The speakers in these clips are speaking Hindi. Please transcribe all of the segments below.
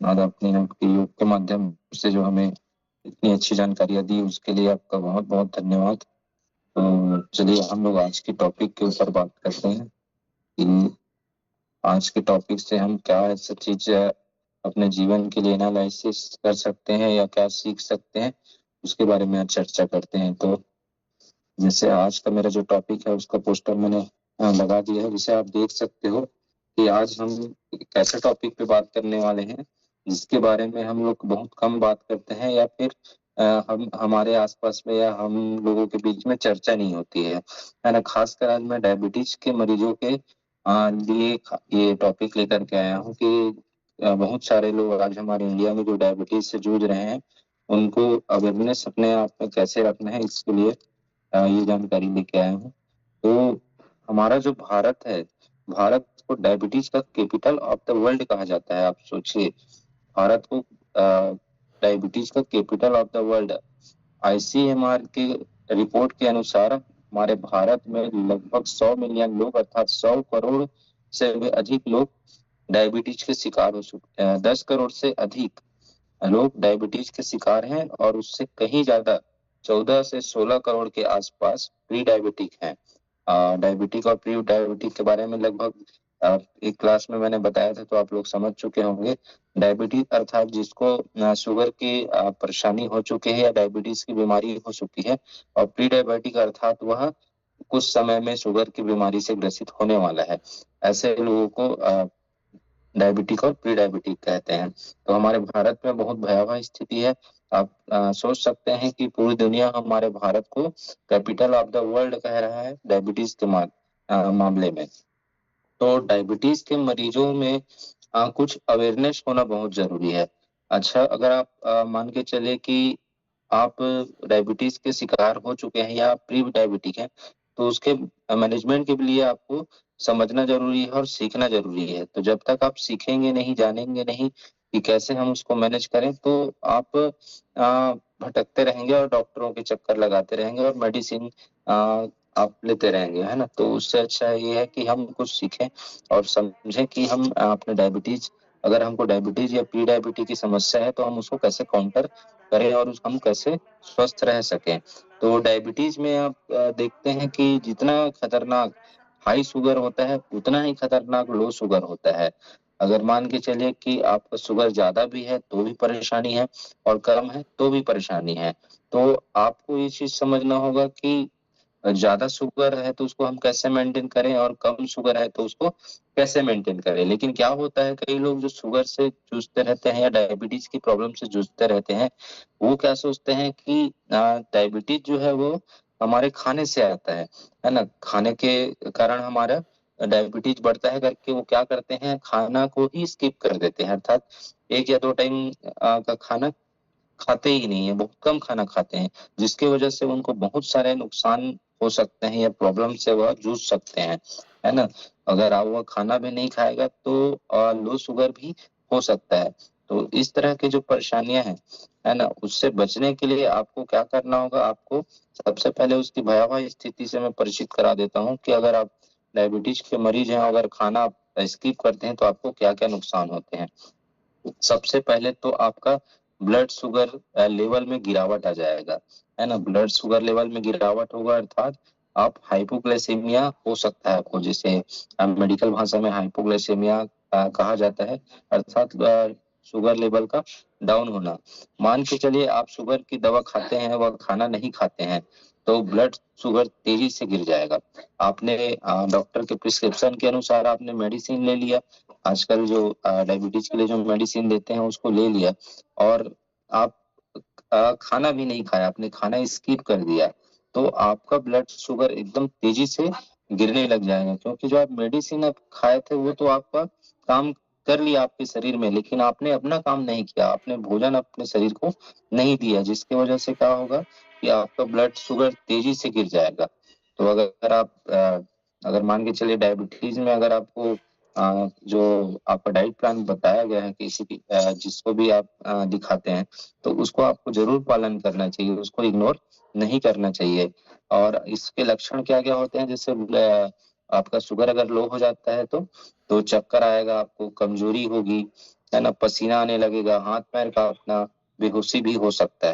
और अपने आपके योग के माध्यम से जो हमें इतनी अच्छी जानकारियां दी उसके लिए आपका बहुत बहुत धन्यवाद। तो चलिए हम लोग आज के टॉपिक के ऊपर बात करते हैं कि आज के टॉपिक से हम क्या ऐसा चीज अपने जीवन के लिए एनालिसिस कर सकते हैं या क्या सीख सकते हैं, उसके बारे में आज चर्चा करते हैं। तो जैसे आज का मेरा जो टॉपिक है उसका पोस्टर मैंने लगा दिया है, जिसे आप देख सकते हो कि आज हम एक ऐसे टॉपिक पे बात करने वाले हैं जिसके बारे में हम लोग बहुत कम बात करते हैं, या फिर हम हमारे आसपास में या हम लोगों के बीच में चर्चा नहीं होती है ना। खासकर आज मैं डायबिटीज के मरीजों के लिए ये टॉपिक लेकर के आया हूँ कि बहुत सारे लोग आज हमारे इंडिया में जो डायबिटीज से जूझ रहे हैं उनको अवेयरनेस अपने आप में कैसे रखना है, इसके लिए ये जानकारी लेके आया हूँ। तो हमारा जो भारत है, भारत को डायबिटीज का कैपिटल ऑफ द वर्ल्ड कहा जाता है। आप सोचिए, भारत को डायबिटीज का capital of the world, ICMR के रिपोर्ट के अनुसार हमारे भारत में लगभग 100 मिलियन लोग अर्थात 100 करोड़ से भी अधिक लोग डायबिटीज के शिकार हो चुके हैं। 10 करोड़ से अधिक लोग डायबिटीज के शिकार हैं और उससे कहीं ज्यादा 14 से 16 करोड़ के आसपास प्री डायबिटिक हैं। डायबिटिक और प्री डायबिटिक के बारे में लगभग एक क्लास में मैंने बताया था, तो आप लोग समझ चुके होंगे। डायबिटीज अर्थात जिसको शुगर की परेशानी हो चुकी है या डायबिटीज की बीमारी हो चुकी है, और प्री डायबिटिक अर्थात वह कुछ समय में शुगर की बीमारी से ग्रसित होने वाला है। ऐसे लोगों को डायबिटिक और प्री डायबिटिक कहते हैं। तो हमारे भारत में बहुत भयावह स्थिति है। आप सोच सकते हैं कि पूरी दुनिया हमारे भारत को कैपिटल ऑफ द वर्ल्ड कह रहा है डायबिटीज के मामले में। तो डायबिटीज के मरीजों में कुछ अवेयरनेस होना बहुत जरूरी है। अच्छा, अगर आप मान के चले कि आप डायबिटीज के शिकार हो चुके हैं या प्री डायबिटिक हैं, तो उसके मैनेजमेंट के लिए आपको समझना जरूरी है और सीखना जरूरी है। तो जब तक आप सीखेंगे नहीं, जानेंगे नहीं कि कैसे हम उसको मैनेज करें, तो आप भटकते रहेंगे और डॉक्टरों के चक्कर लगाते रहेंगे और मेडिसिन आप लेते रहेंगे, है ना। तो उससे अच्छा ये है कि हम कुछ सीखें और समझें कि हम अपने डायबिटीज, अगर हमको डायबिटीज या प्री डायबिटीज की समस्या है तो हम उसको कैसे काउंटर करें और हम कैसे स्वस्थ रह सकें। तो डायबिटीज में आप देखते हैं कि जितना खतरनाक हाई शुगर होता है उतना ही खतरनाक लो शुगर होता है। अगर मान के चलिए कि आपका शुगर ज्यादा भी है तो भी परेशानी है और कम है तो भी परेशानी है। तो आपको ये चीज समझना होगा कि ज्यादा शुगर है तो उसको हम कैसे मेंटेन करें और कम शुगर है तो उसको कैसे मेंटेन करें। लेकिन क्या होता है, कई लोग जो शुगर से जूझते रहते हैं या डायबिटीज की प्रॉब्लम से जूझते रहते हैं, वो क्या सोचते हैं कि डायबिटीज जो है वो हमारे खाने से आता है ना। खाने के कारण हमारा डायबिटीज बढ़ता है करके वो क्या करते हैं, खाना को ही स्किप कर देते हैं, अर्थात एक या दो टाइम का खाना खाते ही नहीं है, बहुत कम खाना खाते हैं, जिसकी वजह से उनको बहुत सारे नुकसान हो सकते हैं या प्रॉब्लम से वह जूझ सकते हैं, है ना। अगर आप वह खाना भी नहीं खाएगा तो लो शुगर भी हो सकता है। तो इस तरह की जो परेशानियां हैं, है ना, उससे बचने के लिए आपको क्या करना होगा, आपको सबसे पहले उसकी भयावह स्थिति से मैं परिचित करा देता हूँ कि अगर आप डायबिटीज के मरीज हैं, अगर खाना स्किप करते हैं तो आपको क्या क्या नुकसान होते हैं। सबसे पहले तो आपका ब्लड शुगर लेवल में गिरावट आ जाएगा, है ना। ब्लड शुगर लेवल में गिरावट होगा अर्थात आप हाइपोग्लाइसेमिया हो सकता है आपको, जिसे मेडिकल भाषा में हाइपोग्लाइसेमिया कहा जाता है, अर्थात शुगर लेवल का डाउन होना। मान के चलिए आप शुगर की दवा खाते हैं व खाना नहीं खाते हैं तो ब्लड शुगर तेजी से गिर जाएगा। आपने डॉक्टर के प्रिस्क्रिप्शन के अनुसार आपने मेडिसिन ले लिया, आजकल जो डायबिटीज के लिए जो मेडिसिन देते हैं उसको ले लिया, और आप खाना भी नहीं खाया, आपने खाना स्किप कर दिया, तो आपका ब्लड शुगर एकदम तेजी से गिरने लग जाएगा। क्योंकि जो आप मेडिसिन आप खाए थे वो तो आपका काम कर लिया आपके शरीर में, लेकिन आपने अपना काम नहीं किया, आपने भोजन अपने शरीर को नहीं दिया, जिसकी वजह से क्या होगा कि आपका ब्लड शुगर तेजी से गिर जाएगा। तो अगर आप अगर मान के चलिए डायबिटीज में अगर आपको जो आपका डाइट प्लान बताया गया है किसी भी जिसको भी आप दिखाते हैं, तो उसको आपको जरूर पालन करना चाहिए, उसको इग्नोर नहीं करना चाहिए। और इसके लक्षण क्या क्या होते हैं, जैसे आपका शुगर अगर लो हो जाता है तो चक्कर आएगा, आपको कमजोरी होगी, है ना, पसीना आने लगेगा, हाथ पैर कांपना, बेहोशी भी हो सकता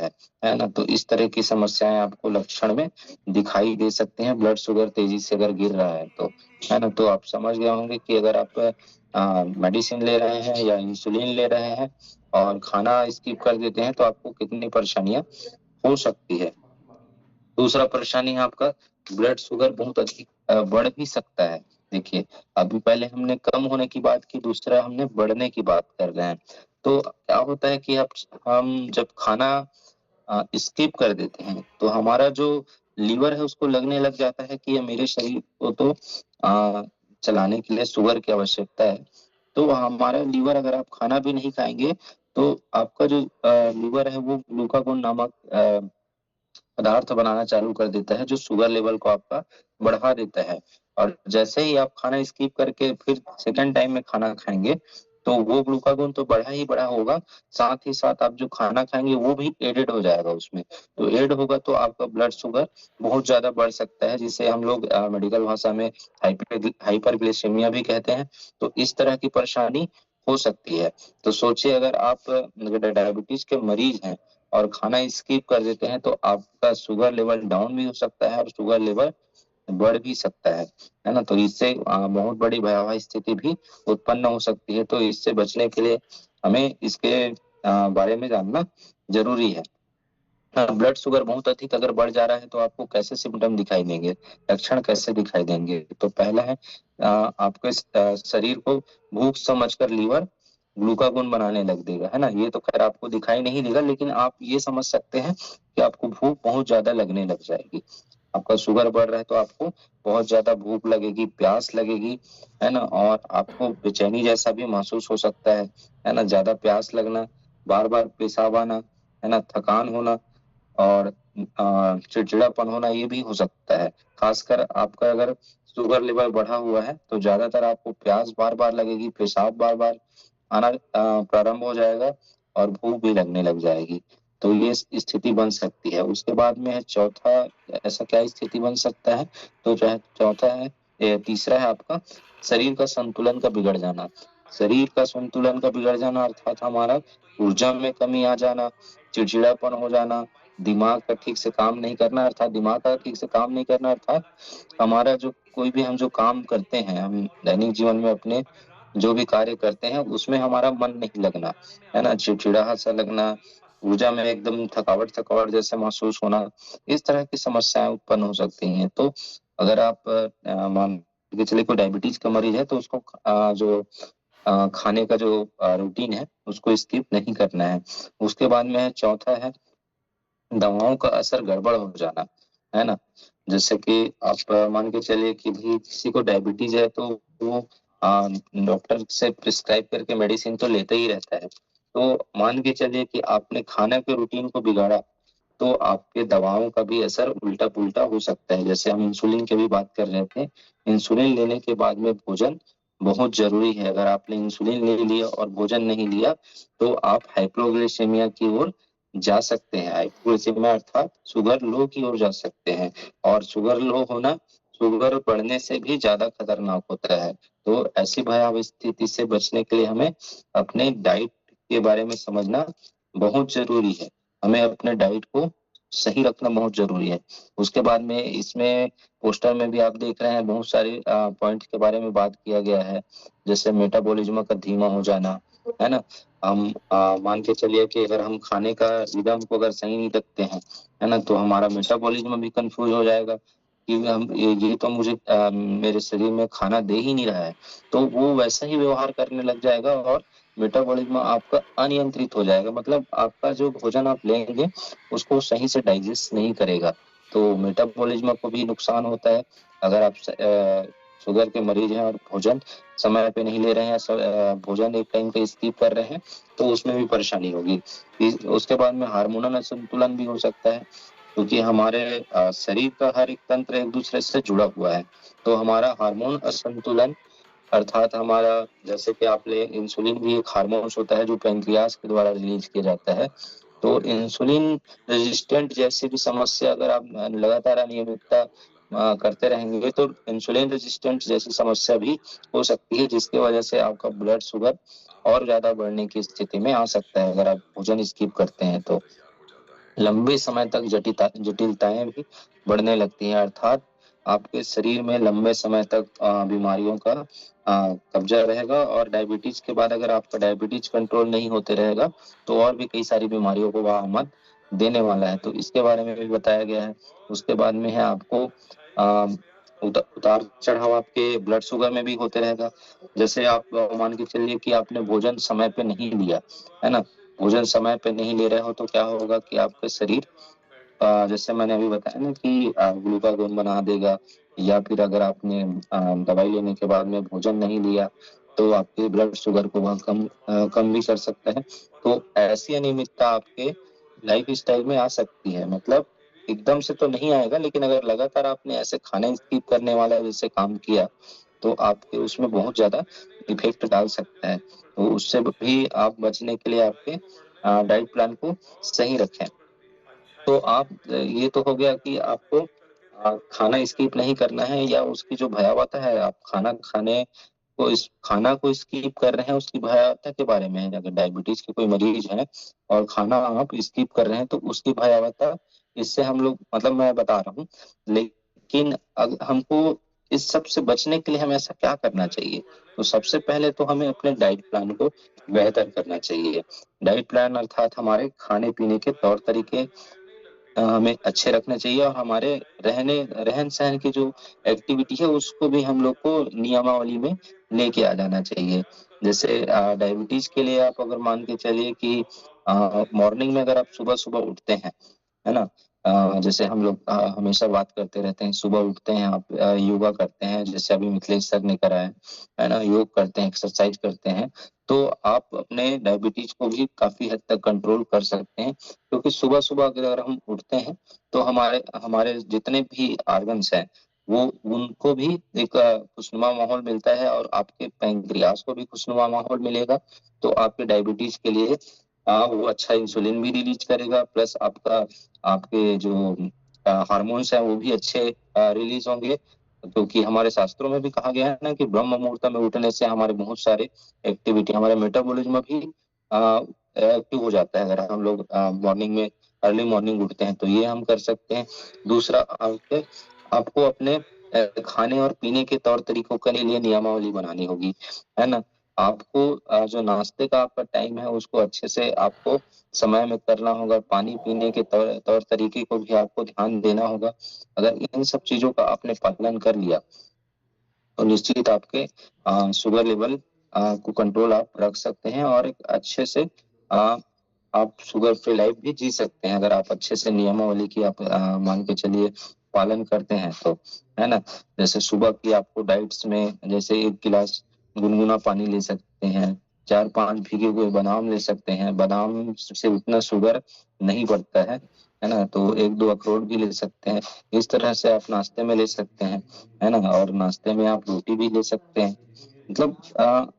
है ना। तो इस तरह की समस्याएं आपको लक्षण में दिखाई दे सकते हैं ब्लड शुगर तेजी से अगर गिर रहा है तो, है ना। तो आप समझ गए होंगे कि अगर आप मेडिसिन ले रहे हैं या इंसुलिन ले रहे हैं और खाना स्किप कर देते हैं तो आपको कितनी परेशानियां हो सकती है। दूसरा परेशानी है आपका ब्लड शुगर बहुत अधिक बढ़ भी सकता है। देखिए, अभी पहले हमने कम होने की बात की, दूसरा हमने बढ़ने की बात कर रहे हैं। तो क्या होता है कि अब हम जब खाना स्किप कर देते हैं तो हमारा जो लीवर है उसको लगने लग जाता है कि ये मेरे शरीर को तो चलाने के लिए शुगर की आवश्यकता है। तो हमारा लीवर, अगर आप खाना भी नहीं खाएंगे तो आपका जो लीवर है वो ग्लूकागोन नामक पदार्थ बनाना चालू कर देता है जो शुगर लेवल को आपका बढ़ा देता है। और जैसे ही आप खाना स्किप करके फिर सेकंड टाइम में खाना खाएंगे तो वो ग्लूकागोन तो बढ़ा ही बढ़ा होगा, साथ ही साथ आप जो खाना खाएंगे वो भी एडेड हो जाएगा उसमें। तो एड होगा तो आपका ब्लड शुगर बहुत ज्यादा बढ़ सकता है, जिसे हम लोग मेडिकल भाषा में हाइपरग्लिसेमिया भी कहते हैं। तो इस तरह की परेशानी हो सकती है। तो सोचिए, अगर आप डायबिटीज के मरीज हैं और खाना स्किप कर देते हैं तो आपका शुगर लेवल डाउन भी हो सकता है और शुगर लेवल बढ़ भी सकता है ना। तो इससे बहुत बड़ी भयावह स्थिति भी उत्पन्न हो सकती है। तो इससे बचने के लिए हमें इसके बारे में जानना जरूरी है। ब्लड शुगर बहुत अधिक अगर बढ़ जा रहा है तो आपको कैसे सिम्टम दिखाई देंगे, लक्षण कैसे दिखाई देंगे। तो पहला है आपके शरीर को भूख समझकर लीवर ग्लूकागोन बनाने लग देगा, है ना। ये तो खैर आपको दिखाई नहीं देगा, लेकिन आप ये समझ सकते हैं कि आपको भूख बहुत ज्यादा लगने लग जाएगी। आपका शुगर बढ़ रहा है तो आपको बहुत ज्यादा भूख लगेगी, प्यास लगेगी, है ना। और आपको बेचैनी जैसा भी महसूस हो सकता है ना। ज्यादा प्यास लगना, बार बार पेशाब आना, है ना, थकान होना और चिड़चिड़ापन होना, ये भी हो सकता है। खासकर आपका अगर शुगर लेवल बढ़ा हुआ है तो ज्यादातर आपको प्यास बार बार लगेगी, पेशाब बार बार आना प्रारंभ हो जाएगा और भूख भी लगने लग जाएगी। तो ये स्थिति बन सकती है। उसके बाद में है चौथा, ऐसा क्या स्थिति बन सकता है। तो जो है चौथा है, तीसरा है आपका शरीर का संतुलन का बिगड़ जाना। शरीर का संतुलन का बिगड़ जाना अर्थात हमारा ऊर्जा में कमी आ जाना, चिड़चिड़ापन हो जाना, दिमाग का ठीक से काम नहीं करना, अर्थात दिमाग का ठीक से काम नहीं करना, अर्थात हमारा जो कोई भी हम जो काम करते हैं, हम दैनिक जीवन में अपने जो भी कार्य करते हैं उसमें हमारा मन नहीं लगना, है ना, चिड़चिड़ा सा लगना, ऊर्जा में एकदम थकावट थकावट जैसे महसूस होना, इस तरह की समस्याएं उत्पन्न हो सकती हैं। तो अगर आप मान के चलिए कोई डायबिटीज का मरीज है तो उसको जो खाने का जो रूटीन है उसको स्किप नहीं करना है। उसके बाद में है चौथा है दवाओं का असर गड़बड़ हो जाना, है ना। जैसे कि आप मान के चलिए कि भी किसी को डायबिटीज है तो वो डॉक्टर से प्रिस्क्राइब करके मेडिसिन तो लेते ही रहता है। तो मान के चलिए कि आपने खाने के रूटीन को बिगाड़ा तो आपके दवाओं का भी असर उल्टा पुल्टा हो सकता है। जैसे हम इंसुलिन की भी बात कर रहे थे, इंसुलिन लेने के बाद में भोजन बहुत जरूरी है। अगर आपने इंसुलिन ले लिया और भोजन नहीं लिया तो आप हाइपोग्लाइसेमिया की ओर जा सकते हैं। हाइपोग्लाइसेमिया अर्थात शुगर लो की ओर जा सकते हैं। और शुगर लो होना शुगर बढ़ने से भी ज्यादा खतरनाक होता है। तो ऐसी भयावह स्थिति से बचने के लिए हमें अपने डाइट के बारे में समझना बहुत जरूरी है। हमें अपने डाइट को सही रखना बहुत जरूरी है। उसके बाद में इसमें पोस्टर में भी आप देख रहे हैं बहुत सारे पॉइंट के बारे में बात किया गया है। जैसे मेटाबॉलिज्म का धीमा हो जाना, है ना। हम मान के चलिए कि अगर हम खाने का रिदम को अगर सही नहीं रखते हैं, है ना, तो हमारा मेटाबॉलिज्म भी कंफ्यूज हो जाएगा कि हम ये तो मुझे मेरे शरीर में खाना दे ही नहीं रहा है। तो वो वैसा ही व्यवहार करने लग जाएगा और मेटाबॉलिज्म आपका अनियंत्रित हो जाएगा। मतलब आपका जो भोजन आप लेंगे उसको सही से डाइजेस्ट नहीं करेगा। तो मेटाबॉलिज्म को भी नुकसान होता है। अगर आप शुगर के मरीज हैं और भोजन समय पे नहीं ले रहे हैं, भोजन एक टाइम का स्किप कर रहे हैं, तो उसमें भी परेशानी होगी। उसके बाद में हार्मोनल असंतुलन भी हो सकता है, क्योंकि हमारे शरीर का हर एक तंत्र एक दूसरे से जुड़ा हुआ है। तो हमारा हार्मोन असंतुलन अर्थात हमारा, जैसे कि आपने इंसुलिन भी एक हार्मोन्स होता है जो पैंक्रियाज के द्वारा रिलीज किया जाता है। तो इंसुलिन रेजिस्टेंट जैसी भी समस्या अगर आप लगातार अनियमितता करते रहेंगे तो इंसुलिन रेजिस्टेंट जैसी समस्या भी हो सकती है, जिसकी वजह से आपका ब्लड शुगर और ज्यादा बढ़ने की स्थिति में आ सकता है अगर आप भोजन स्किप करते हैं तो। लंबे समय तक जटिलताएं भी बढ़ने लगती हैं, अर्थात आपके शरीर में लंबे समय तक बीमारियों का कब्जा रहेगा। और डायबिटीज के बाद अगर आपका डायबिटीज कंट्रोल नहीं होते रहेगा तो और भी कई सारी बीमारियों को वह आमद देने वाला है, तो इसके बारे में भी बताया गया है। उसके बाद में है आपको आ, उतार चढ़ाव आपके ब्लड शुगर में भी होते रहेगा। जैसे आप मान के चलिए कि आपने भोजन समय पे नहीं लिया, है ना, भोजन समय पे नहीं ले रहे हो तो क्या होगा कि आपका शरीर जैसे मैंने अभी बताया ना कि ग्लूकागोन बना देगा, या फिर अगर आपने दवाई लेने के बाद में भोजन नहीं लिया तो आपके ब्लड शुगर को वह कम भी कर सकता है। तो ऐसी अनियमितता आपके लाइफ स्टाइल में आ सकती है, मतलब एकदम से तो नहीं आएगा, लेकिन अगर लगातार आपने ऐसे खाने स्किप करने वाला जैसे काम किया तो आपके उसमें बहुत ज्यादा इफेक्ट डाल सकता है। तो उससे भी आप बचने के लिए आपके डाइट प्लान को सही रखें। तो आप ये तो हो गया कि आपको खाना स्किप नहीं करना है, या उसकी जो भयावता है आप खाना को स्किप कर रहे हैं उसकी भयावता के बारे में है। अगर डायबिटीज के कोई मरीज है और खाना आप स्किप कर रहे हैं तो उसकी भयावता इससे हम लोग, मतलब मैं बता रहा हूँ। लेकिन अगर हमको इस सब से बचने के लिए हमें ऐसा क्या करना चाहिए, तो सबसे पहले तो हमें अपने डाइट प्लान को बेहतर करना चाहिए। डाइट प्लान अर्थात हमारे खाने पीने के तौर तरीके हमें अच्छे रखने चाहिए, और हमारे रहन सहन की जो एक्टिविटी है उसको भी हम लोग को नियमावली में लेके आ जाना चाहिए। जैसे डायबिटीज के लिए आप अगर मान के चलिए कि मॉर्निंग में अगर आप सुबह सुबह उठते हैं, है ना, जैसे हम लोग हमेशा बात करते रहते हैं, सुबह उठते हैं आप योगा करते हैं, जैसे अभी मिथिलेश सर ने करा है ना, योग करते हैं, एक्सरसाइज करते हैं, तो आप अपने डायबिटीज को भी काफी हद तक कंट्रोल कर सकते हैं। क्योंकि सुबह सुबह अगर हम उठते हैं तो हमारे हमारे जितने भी ऑर्गन्स हैं वो उनको भी एक खुशनुमा माहौल मिलता है, और आपके पैंक्रियास को भी खुशनुमा माहौल मिलेगा। तो आपके डायबिटीज के लिए वो अच्छा इंसुलिन भी रिलीज करेगा, प्लस आपका आपके जो हार्मोन्स हैं वो भी अच्छे रिलीज होंगे। क्योंकि हमारे शास्त्रों में भी कहा गया है ना कि ब्रह्म मुहूर्त में उठने से हमारे बहुत सारे एक्टिविटी, हमारे मेटाबॉलिज्म भी एक्टिव हो जाता है अगर हम लोग मॉर्निंग में अर्ली मॉर्निंग उठते हैं, तो ये हम कर सकते हैं। दूसरा आपको अपने खाने और पीने के तौर तरीकों के लिए नियमावली बनानी होगी, है ना। आपको जो नाश्ते का आपका टाइम है उसको अच्छे से आपको समय में करना होगा, पानी पीने के तौर तरीके को भी आपको ध्यान देना होगा। अगर इन सब चीजों का आपने पालन कर लिया तो निश्चित आपके शुगर लेवल को कंट्रोल आप रख सकते हैं, और एक अच्छे से आ, आप शुगर फ्री लाइफ भी जी सकते हैं अगर आप अच्छे से नियमावली की आप मान के चलिए पालन करते हैं तो, है ना। जैसे सुबह की आपको डाइट्स में जैसे 1 गिलास गुनगुना पानी ले सकते हैं, 4-5 भीगे हुए बादाम ले सकते हैं, बादाम से उतना शुगर नहीं बढ़ता है ना। तो 1-2 अखरोट भी ले सकते हैं। इस तरह से आप नाश्ते में ले सकते हैं, है ना। और नाश्ते में आप रोटी भी ले सकते हैं। मतलब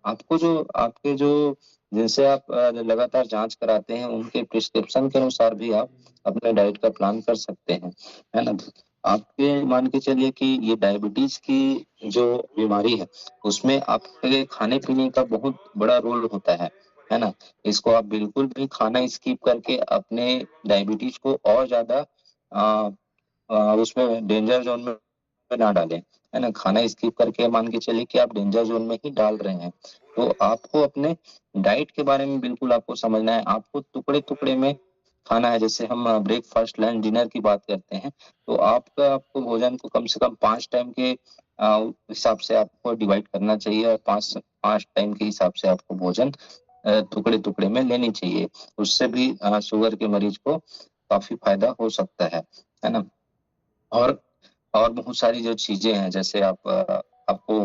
आपको जो आपके जो जिनसे आप लगातार जांच कराते हैं उनके प्रिस्क्रिप्शन के अनुसार भी आप अपने डाइट का प्लान कर सकते हैं, है ना। आपके मान के चलिए कि ये डायबिटीज की जो बीमारी है उसमें आपके खाने पीने का बहुत बड़ा रोल होता है ना। इसको आप बिल्कुल भी खाना स्किप करके अपने डायबिटीज को और ज्यादा उसमें डेंजर जोन में ना डालें, है ना। खाना स्किप करके मान के चलिए कि आप डेंजर जोन में ही डाल रहे हैं, तो आपको अपने डाइट के बारे में बिल्कुल आपको समझना है। आपको टुकड़े टुकड़े में खाना है। जैसे हम ब्रेकफास्ट लंच डिनर की बात करते हैं तो आपको भोजन को कम से कम 5 टाइम के हिसाब से आपको डिवाइड करना चाहिए, और 5 5 टाइम के हिसाब से आपको भोजन टुकड़े टुकड़े में लेनी चाहिए। उससे भी शुगर के मरीज को काफी फायदा हो सकता है ना। और और बहुत सारी जो चीजें हैं, जैसे आपको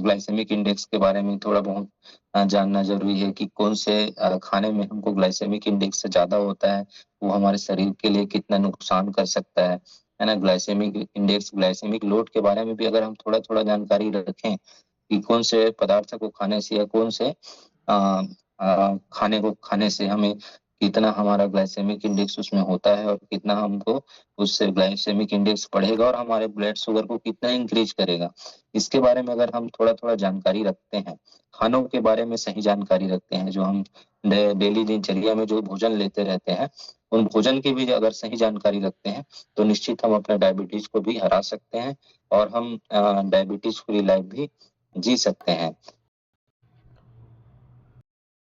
ग्लाइसेमिक इंडेक्स के बारे में थोड़ा बहुत जानना जरूरी है कि कौन से खाने में हमको ग्लाइसेमिक इंडेक्स से ज्यादा होता है, वो हमारे शरीर के लिए कितना नुकसान कर सकता है ना। ग्लाइसेमिक इंडेक्स ग्लाइसेमिक लोड के बारे में भी अगर हम थोड़ा थोड़ा जानकारी रखें कि कौन से पदार्थ को खाने से या कौन से खाने को खाने से हमें कितना हमारा ग्लाइसेमिक इंडेक्स उसमें होता है और कितना हमको उससे ग्लाइसेमिक इंडेक्स बढ़ेगा और हमारे ब्लड शुगर को कितना इंक्रीज करेगा। इसके बारे में अगर हम थोड़ा थोड़ा जानकारी रखते हैं, खानों के बारे में सही जानकारी रखते हैं, जो हम डेली दिनचर्या में जो भोजन लेते रहते हैं, उन भोजन की भी अगर सही जानकारी रखते हैं तो निश्चित हम अपने डायबिटीज को भी हरा सकते हैं और हम डायबिटीज फ्री लाइफ भी जी सकते हैं।